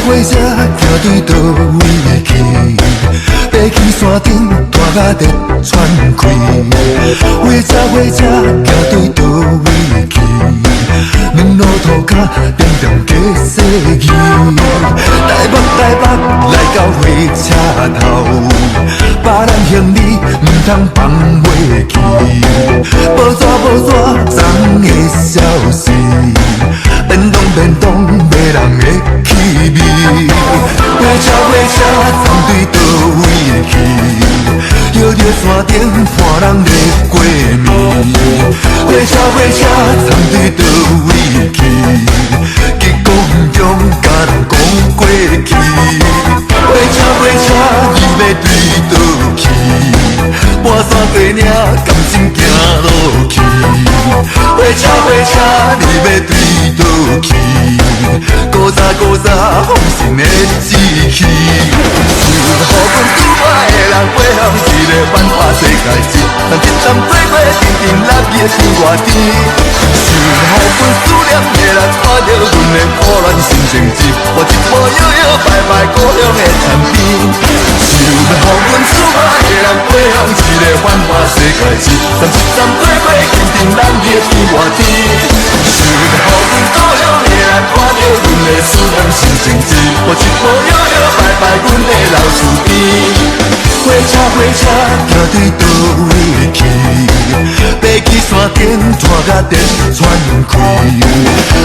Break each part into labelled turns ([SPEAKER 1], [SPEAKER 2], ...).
[SPEAKER 1] 火车行对倒位会去？爬起山顶，大甲日喘开。火车行对倒位会去？两路涂骹点点加细字。台北来到火车头，别人行李唔通放袂记。无纸总会消失，便当没人会气味。火车站对倒位会去？摇着山顶看人在过暝。火车站对倒位会去？结果中甲人讲过去。火车你要对倒去？半山地岭甘心行落去？火车你要对倒去？古早风神的志气，想予阮拄我的人飞向一个繁华世界一站做伙停停落去天外天。想予阮思念的人看到阮的苦恋心情急，我一步摇摇摆摆故乡的田边。想予阮厝外的人飞向一个繁华世界一站做伙停停落去天外天。想予阮故乡的人看到阮的思念心情急，我一步摇摇摆摆阮的老厝边。火车行对倒位会去？爬起山顶拖甲电喘开。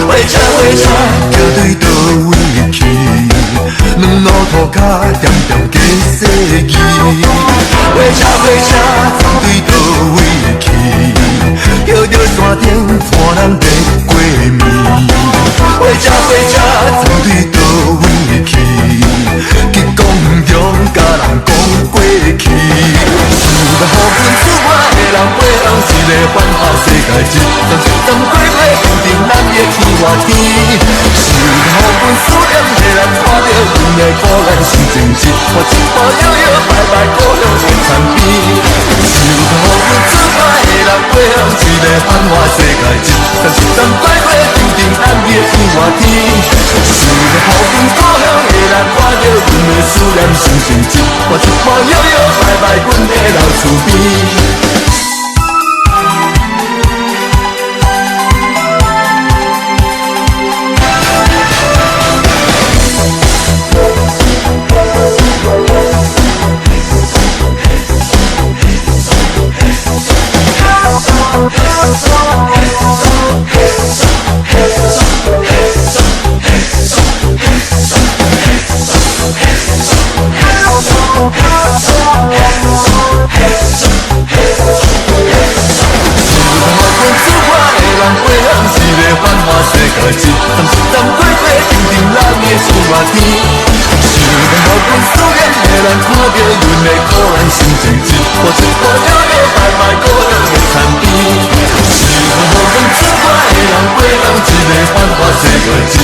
[SPEAKER 1] 火车行对倒位会去？两路涂骹点点加细字。火车站对倒位会去？摇着山顶看人在过暝。火车站对倒位会去？结果中甲人讲过去。想要予阮厝外的人飞向一个繁华世界一站过伙停停落去天外天。想要予阮思念的人看到阮的苦恋心情急，我一步摇摇摆摆故乡的田边。想要予阮厝外的人飞向一个繁华世界一站过伙停停落去天外天。想要予阮故乡的人看到阮的思念心情急，我一步摇摇摆摆阮的老厝边。一站过伙停停落去天外天。想要予阮思念的人看到阮的苦恋心情急，我一步摇摇摆摆故乡的田边。想要予阮厝外的人飞向一个繁华世界一